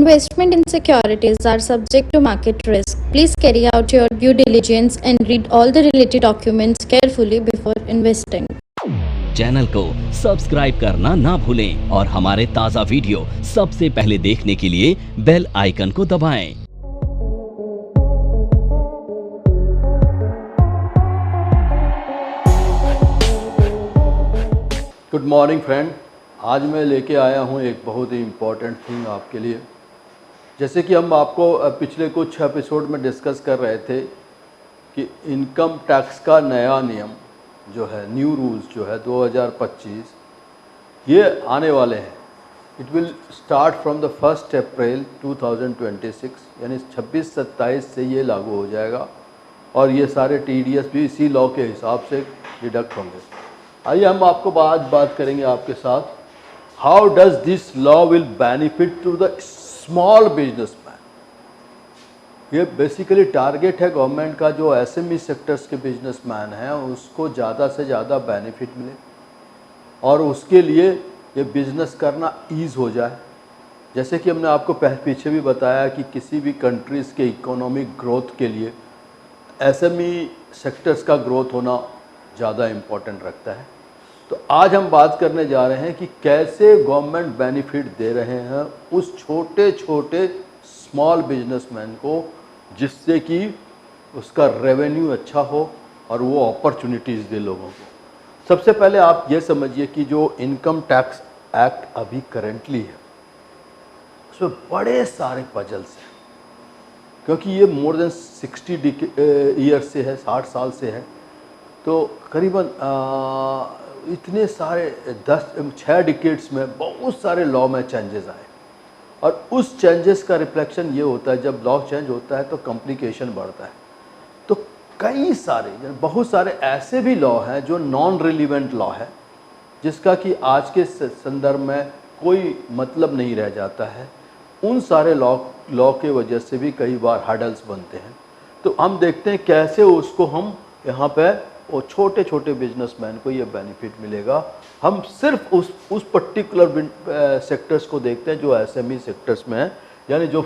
Investment in securities are subject to market risk. Please carry out your due diligence and read all the related documents carefully before investing. Channel को subscribe करना ना भूलें और हमारे ताज़ा video सबसे पहले देखने के लिए बेल आइकन को दबाएं। गुड मॉर्निंग फ्रेंड, आज मैं लेके आया हूँ एक बहुत ही इम्पोर्टेंट थिंग आपके लिए। जैसे कि हम आपको पिछले कुछ एपिसोड में डिस्कस कर रहे थे कि इनकम टैक्स का नया नियम जो है, न्यू रूल्स जो है 2025 ये आने वाले हैं। It will start from the 1 अप्रैल 2026, यानी 26-27 से ये लागू हो जाएगा और ये सारे TDS भी इसी लॉ के हिसाब से डिडक्ट होंगे। आइए हम आपको बात करेंगे आपके साथ, how does this law will benefit to the small businessman. ये बेसिकली टारगेट है गवर्नमेंट का, जो SME सेक्टर्स के बिजनेसमैन हैं उसको ज़्यादा से ज़्यादा बेनिफिट मिले और उसके लिए ये बिज़नेस करना ईज़ हो जाए। जैसे कि हमने आपको पीछे भी बताया कि किसी भी कंट्रीज़ के इकोनॉमिक ग्रोथ के लिए SME सेक्टर्स का ग्रोथ होना ज़्यादा इम्पोर्टेंट रखता है। तो आज हम बात करने जा रहे हैं कि कैसे गवर्नमेंट बेनिफिट दे रहे हैं उस छोटे छोटे स्मॉल बिजनेसमैन को, जिससे कि उसका रेवेन्यू अच्छा हो और वो अपॉर्चुनिटीज़ दे लोगों को। सबसे पहले आप ये समझिए कि जो इनकम टैक्स एक्ट अभी करेंटली है उसमें बड़े सारे पजल्स हैं, क्योंकि ये मोर देन 60 ईयर्स से है, 60 साल से है। तो करीबन इतने सारे 6 डिकेड्स में बहुत सारे लॉ में चेंजेस आए और उस चेंजेस का रिफ्लेक्शन ये होता है, जब लॉ चेंज होता है तो कॉम्प्लिकेशन बढ़ता है। तो कई सारे बहुत सारे ऐसे भी लॉ हैं जो नॉन रिलीवेंट लॉ है, जिसका कि आज के संदर्भ में कोई मतलब नहीं रह जाता है। उन सारे लॉ के वजह से भी कई बार हर्डल्स बनते हैं। तो हम देखते हैं कैसे उसको हम यहाँ पे वो छोटे छोटे बिजनेसमैन को ये बेनिफिट मिलेगा। हम सिर्फ उस पर्टिकुलर सेक्टर्स को देखते हैं जो SME सेक्टर्स में है, यानी जो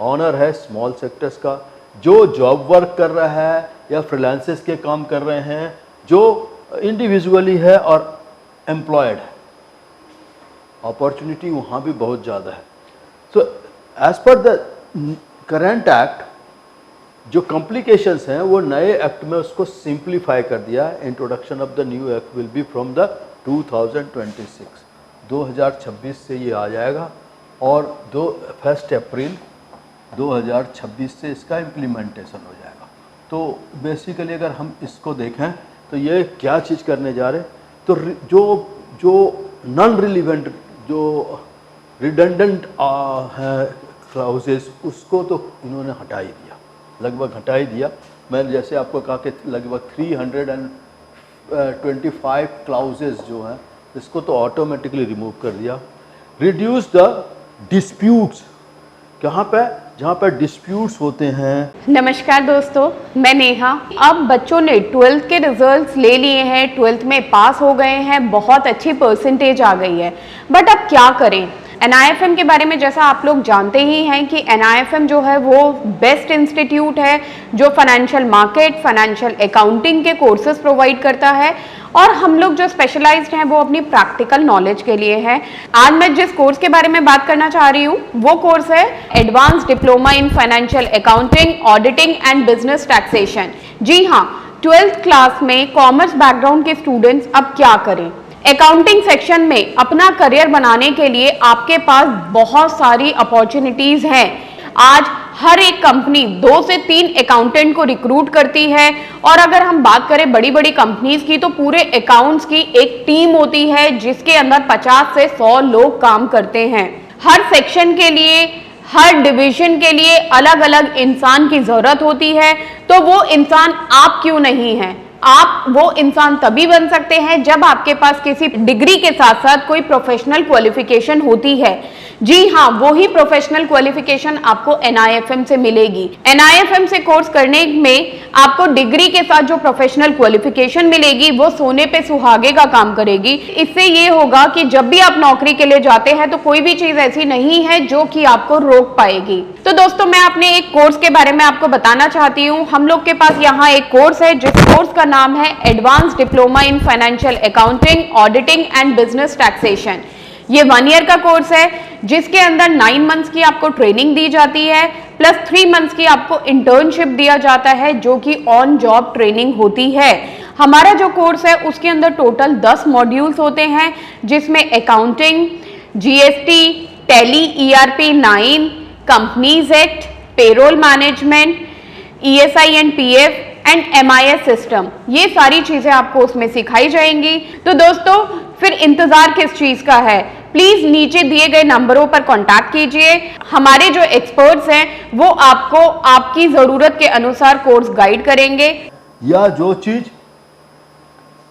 ऑनर है स्मॉल सेक्टर्स का, जो जॉब वर्क कर रहा है या फ्रीलांसर्स के काम कर रहे हैं, जो इंडिविजुअली है और एम्प्लॉयड है। अपॉर्चुनिटी वहाँ भी बहुत ज़्यादा है। So as per the current act जो कॉम्प्लिकेशंस हैं वो नए एक्ट में उसको सिंप्लीफाई कर दिया है। Introduction of the new act will be from the 2026 से ये आ जाएगा और 1 अप्रैल 2026 से इसका इम्प्लीमेंटेशन हो जाएगा। तो बेसिकली अगर हम इसको देखें तो ये क्या चीज़ करने जा रहे हैं, तो जो नॉन रिलीवेंट, जो रिडंडेंट है क्लाउजेस, उसको तो इन्होंने हटा ही दिया, लगभग हटा ही दिया। मैंने जैसे आपको कहा कि लगभग 325 क्लाउजेस जो हैं इसको तो ऑटोमेटिकली रिमूव कर दिया। रिड्यूस द डिस्प्यूट्स, जहाँ पे डिस्प्यूट्स होते हैं। नमस्कार दोस्तों, मैं नेहा। अब बच्चों ने 12th के रिजल्ट्स ले लिए हैं, 12th में पास हो गए हैं, बहुत अच्छी परसेंटेज आ गई है, बट अब क्या करें। NIFM के बारे में जैसा आप लोग जानते ही हैं कि NIFM जो है वो बेस्ट इंस्टीट्यूट है जो फाइनेंशियल मार्केट, फाइनेंशियल अकाउंटिंग के कोर्सेज प्रोवाइड करता है और हम लोग जो स्पेशलाइज्ड हैं वो अपनी प्रैक्टिकल नॉलेज के लिए है। आज मैं जिस कोर्स के बारे में बात करना चाह रही हूँ वो कोर्स है advance diploma in financial accounting, auditing and business taxation. जी हाँ, 12th क्लास में कॉमर्स बैकग्राउंड के स्टूडेंट्स अब क्या करें। अकाउंटिंग सेक्शन में अपना करियर बनाने के लिए आपके पास बहुत सारी अपॉर्चुनिटीज हैं। आज हर एक कंपनी 2 से 3 अकाउंटेंट को रिक्रूट करती है और अगर हम बात करें बड़ी बड़ी कंपनीज की तो पूरे अकाउंट्स की एक टीम होती है जिसके अंदर 50 से 100 लोग काम करते हैं। हर सेक्शन के लिए, हर डिवीजन के लिए अलग अलग इंसान की जरूरत होती है। तो वो इंसान आप क्यों नहीं है। आप वो इंसान तभी बन सकते हैं जब आपके पास किसी डिग्री के साथ साथ कोई प्रोफेशनल क्वालिफिकेशन होती है। जी हाँ, वो ही प्रोफेशनल क्वालिफिकेशन आपको NIFM से मिलेगी। NIFM से कोर्स करने में आपको डिग्री के साथ जो प्रोफेशनल क्वालिफिकेशन मिलेगी वो सोने पे सुहागे का काम करेगी। इससे ये होगा कि जब भी आप नौकरी के लिए जाते हैं तो कोई भी चीज ऐसी नहीं है जो कि आपको रोक पाएगी। तो दोस्तों, मैं अपने एक कोर्स के बारे में आपको बताना चाहती हूँ। हम लोग के पास यहाँ एक कोर्स है जिस कोर्स का नाम है advance diploma in financial accounting, auditing and business taxation. ये 1 ईयर का कोर्स है जिसके अंदर 9 मंथ्स की आपको ट्रेनिंग दी जाती है प्लस 3 मंथ्स की आपको इंटर्नशिप दिया जाता है जो कि ऑन जॉब ट्रेनिंग होती है। हमारा जो कोर्स है उसके अंदर टोटल 10 मॉड्यूल्स होते हैं जिसमें accounting, GST, tally, ERP 9, companies act, payroll management, ESI and PF and MIS system, ये सारी चीजें आपको उसमें सिखाई जाएंगी। तो दोस्तों, फिर इंतजार किस चीज का है? प्लीज नीचे दिए गए नंबरों पर कांटेक्ट कीजिए। हमारे जो एक्सपर्ट्स हैं वो आपको आपकी जरूरत के अनुसार कोर्स गाइड करेंगे। या जो चीज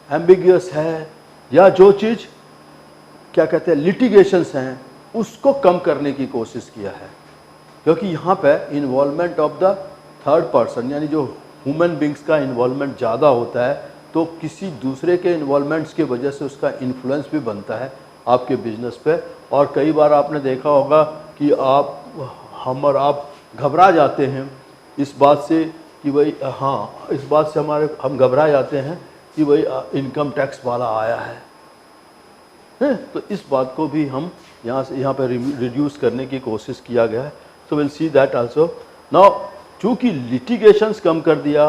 एम्बिगियस है या जो चीज क्या कहते हैं लिटिगेशंस हैं उसको कम करने की कोशिश किया है, क्योंकि यहाँ पे involvement of the third person यानी जो ह्यूमन बींग्स का इन्वॉल्वमेंट ज़्यादा होता है, तो किसी दूसरे के इन्वॉल्वमेंट्स की वजह से उसका इन्फ्लुएंस भी बनता है आपके बिजनेस पे। और कई बार आपने देखा होगा कि आप घबरा जाते हैं इस बात से कि भाई इस बात से हम घबरा जाते हैं कि भाई इनकम टैक्स वाला आया है। तो इस बात को भी हम यहाँ पे रिड्यूस करने की कोशिश किया गया है। So will see that also. Now चूँकि लिटिगेशंस कम कर दिया,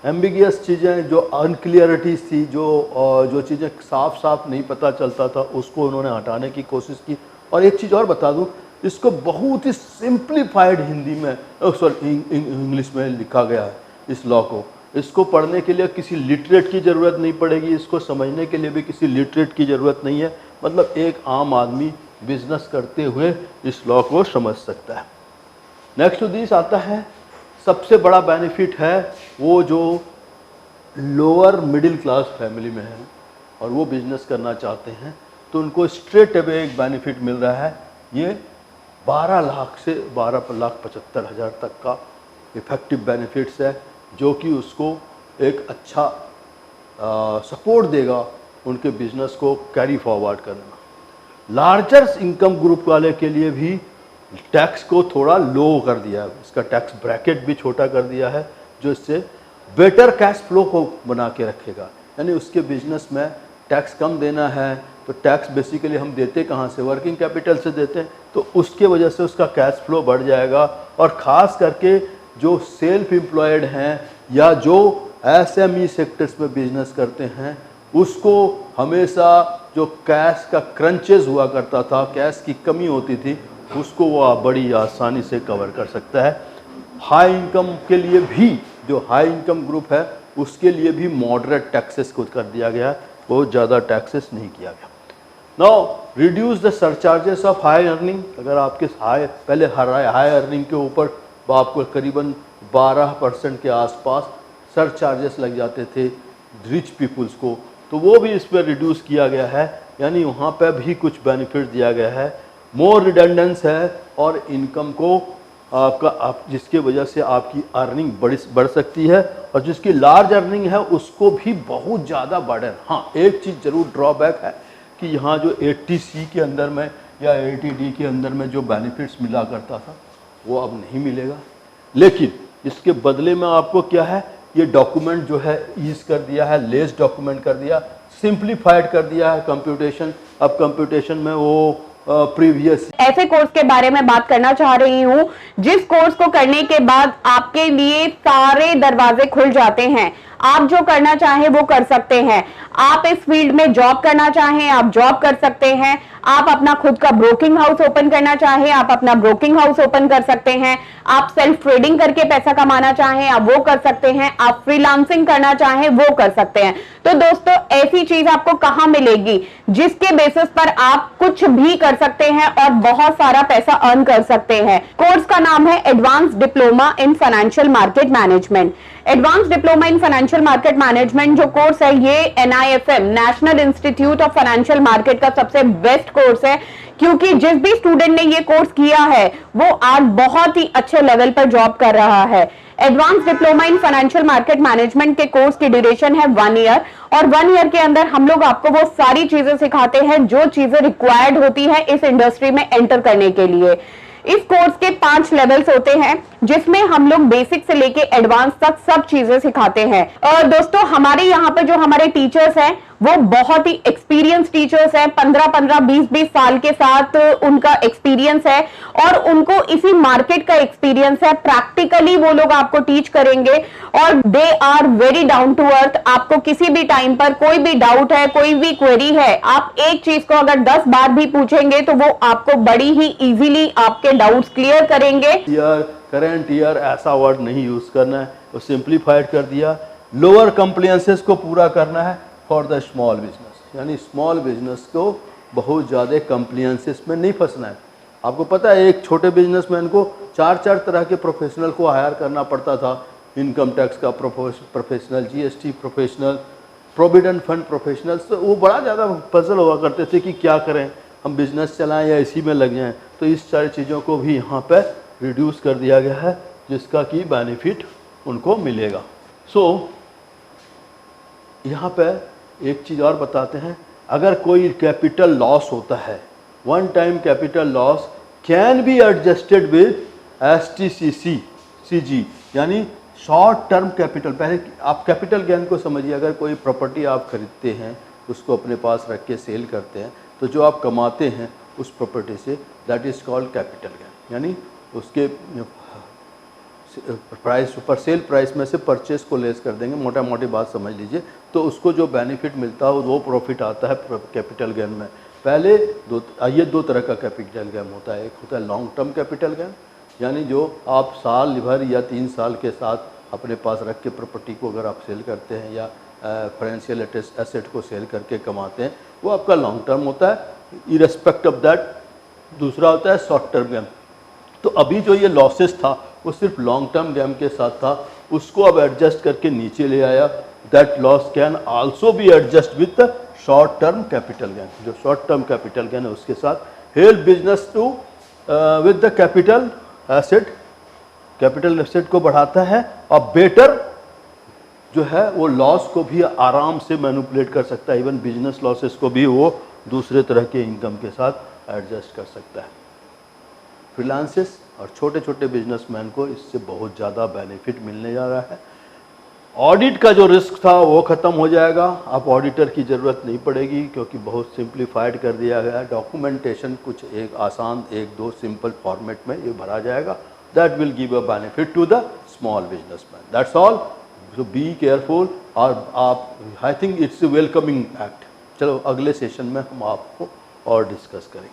एम्बिगियस चीज़ें जो अनक्लियरिटीज़ थी, जो चीज़ें साफ साफ नहीं पता चलता था, उसको उन्होंने हटाने की कोशिश की। और एक चीज़ और बता दूं, इसको बहुत ही सिंप्लीफाइड हिंदी में इंग्लिश में लिखा गया है इस लॉ को। इसको पढ़ने के लिए किसी लिटरेट की ज़रूरत नहीं पड़ेगी, इसको समझने के लिए भी किसी लिटरेट की ज़रूरत नहीं है। मतलब एक आम आदमी बिजनेस करते हुए इस लॉ को समझ सकता है। नेक्स्ट टू दिस आता है, सबसे बड़ा बेनिफिट है वो जो लोअर मिडिल क्लास फैमिली में है और वो बिजनेस करना चाहते हैं, तो उनको स्ट्रेट अवे एक बेनिफिट मिल रहा है। ये 12 लाख से 12,75,000 तक का इफेक्टिव बेनिफिट्स है, जो कि उसको एक अच्छा सपोर्ट देगा उनके बिजनेस को कैरी फॉरवर्ड करने में। लार्जर इनकम ग्रुप वाले के लिए भी टैक्स को थोड़ा लो कर दिया है, इसका टैक्स ब्रैकेट भी छोटा कर दिया है, जो इससे बेटर कैश फ्लो को बना के रखेगा। यानी उसके बिजनेस में टैक्स कम देना है तो टैक्स बेसिकली हम देते कहाँ से, वर्किंग कैपिटल से देते हैं, तो उसके वजह से उसका कैश फ्लो बढ़ जाएगा। और ख़ास करके जो सेल्फ एम्प्लॉयड हैं या जो SME सेक्टर्स में बिजनेस करते हैं, उसको हमेशा जो कैश का क्रंचेस हुआ करता था, कैश की कमी होती थी, उसको वो बड़ी आसानी से कवर कर सकता है। हाई इनकम के लिए भी, जो हाई इनकम ग्रुप है उसके लिए भी मॉडरेट टैक्सेस को कर दिया गया है, बहुत ज़्यादा टैक्सेस नहीं किया गया। Now reduce the surcharges of high earning. अगर आपके पहले हाई अर्निंग के ऊपर आपको करीबन 12% के आसपास सरचार्जेस लग जाते थे रिच पीपुल्स को, तो वो भी इस पर रिड्यूस किया गया है। यानी वहाँ पर भी कुछ बेनिफिट दिया गया है। मोर रिडंडेंस है और इनकम को जिसके वजह से आपकी अर्निंग बढ़ सकती है, और जिसकी लार्ज अर्निंग है उसको भी बहुत ज़्यादा बर्डन। हाँ, एक चीज़ ज़रूर ड्रॉबैक है कि यहाँ जो 80C के अंदर में या 80D के अंदर में जो बेनिफिट्स मिला करता था वो अब नहीं मिलेगा। लेकिन इसके बदले में आपको क्या है, ये डॉक्यूमेंट जो है ईज कर दिया है, लेस डॉक्यूमेंट कर दिया, सिंप्लीफाइड कर दिया है कंप्यूटेशन। अब कंप्यूटेशन में वो प्रीवियस ऐसे कोर्स के बारे में बात करना चाह रही हूँ जिस कोर्स को करने के बाद आपके लिए सारे दरवाजे खुल जाते हैं। आप जो करना चाहें वो कर सकते हैं। आप इस फील्ड में जॉब करना चाहें, आप जॉब कर सकते हैं। आप अपना खुद का ब्रोकिंग हाउस ओपन करना चाहें, आप अपना ब्रोकिंग हाउस ओपन कर सकते हैं। आप सेल्फ ट्रेडिंग करके पैसा कमाना चाहें, आप वो कर सकते हैं। आप फ्रीलांसिंग करना चाहें, वो कर सकते हैं। तो दोस्तों, ऐसी चीज आपको कहां मिलेगी जिसके बेसिस पर आप कुछ भी कर सकते हैं और बहुत सारा पैसा अर्न कर सकते हैं। कोर्स का नाम है advance diploma in financial market management. Advance diploma in financial market management जो कोर्स है, ये NIFM national institute of financial market का सबसे बेस्ट कोर्स है, क्योंकि जिस भी स्टूडेंट ने ये कोर्स किया है वो आज बहुत ही अच्छे लेवल पर जॉब कर रहा है। Advance diploma in financial market management के कोर्स की ड्यूरेशन है 1 ईयर, और 1 ईयर के अंदर हम लोग आपको वो सारी चीजें सिखाते हैं जो चीजें रिक्वायर्ड होती है इस इंडस्ट्री में एंटर करने के लिए। इस कोर्स के 5 लेवल्स होते हैं, जिसमें हम लोग बेसिक से लेके एडवांस तक सब चीजें सिखाते हैं। और दोस्तों हमारे यहाँ पे जो हमारे टीचर्स हैं वो बहुत ही एक्सपीरियंस टीचर्स हैं, 15-15, 20-20 साल के साथ उनका एक्सपीरियंस है और उनको इसी मार्केट का एक्सपीरियंस है। प्रैक्टिकली वो लोग आपको टीच करेंगे और they are very down to earth. आपको किसी भी टाइम पर कोई भी डाउट है, कोई भी क्वेरी है, आप एक चीज को अगर 10 बार भी पूछेंगे तो वो आपको बड़ी ही इजीली आपके डाउट्स क्लियर करेंगे। करंट ईयर ऐसा वर्ड नहीं यूज करना है, वो सिंप्लीफाइड कर दिया। लोअर कंप्लायंसेस को पूरा करना है फॉर द स्मॉल बिजनेस, यानी स्मॉल बिजनेस को बहुत ज़्यादा कंप्लायंसेस में नहीं फंसना है। आपको पता है एक छोटे बिजनेसमैन को 4-4 तरह के प्रोफेशनल को हायर करना पड़ता था। इनकम टैक्स का professional, GST professional, provident fund professional. तो वो बड़ा ज़्यादा पजल हुआ करते थे कि क्या करें, हम बिजनेस चलाएं या इसी में लग जाएं। तो इस सारी चीज़ों को भी यहाँ पर रिड्यूस कर दिया गया है, जिसका कि बेनिफिट उनको मिलेगा। यहाँ पर एक चीज़ और बताते हैं, अगर कोई कैपिटल लॉस होता है, one time capital loss can be adjusted with STCC, यानी शॉर्ट टर्म कैपिटल। पहले आप कैपिटल गेन को समझिए। अगर कोई प्रॉपर्टी आप खरीदते हैं, उसको अपने पास रख के सेल करते हैं, तो जो आप कमाते हैं उस प्रॉपर्टी से, that is called capital gain. यानी उसके प्राइस पर सेल प्राइस में से परचेस को लेस कर देंगे, मोटा मोटी बात समझ लीजिए। तो उसको जो बेनिफिट मिलता है वो प्रॉफिट आता है कैपिटल गेन में। पहले ये दो तरह का कैपिटल गेन होता है। एक होता है लॉन्ग टर्म कैपिटल गेन, यानी जो आप साल भर या 3 साल के साथ अपने पास रख के प्रॉपर्टी को अगर आप सेल करते हैं या फाइनेंशियल एसेट को सेल करके कमाते हैं, वो आपका लॉन्ग टर्म होता है। इरेस्पेक्ट ऑफ दैट दूसरा होता है शॉर्ट टर्म गेन। तो अभी जो ये लॉसेस था वो सिर्फ लॉन्ग टर्म गेम के साथ था, उसको अब एडजस्ट करके नीचे ले आया। That loss can also be adjust with the short term capital gain. जो शॉर्ट टर्म कैपिटल गेन है उसके साथ help business to with the capital asset को बढ़ाता है, और बेटर जो है वो लॉस को भी आराम से मैनिपुलेट कर सकता है। इवन बिजनेस लॉसेस को भी वो दूसरे तरह के इनकम के साथ एडजस्ट कर सकता है। फ्रीलांसर्स और छोटे छोटे बिजनेसमैन को इससे बहुत ज़्यादा बेनिफिट मिलने जा रहा है। ऑडिट का जो रिस्क था वो ख़त्म हो जाएगा, अब ऑडिटर की ज़रूरत नहीं पड़ेगी, क्योंकि बहुत सिंप्लीफाइड कर दिया गया है। डॉक्यूमेंटेशन कुछ एक आसान 1-2 सिंपल फॉर्मेट में ये भरा जाएगा। That will give a benefit to the small businessman. That's all. So be careful. और आप, I think it's a welcoming act. चलो अगले सेशन में हम आपको और डिस्कस करेंगे।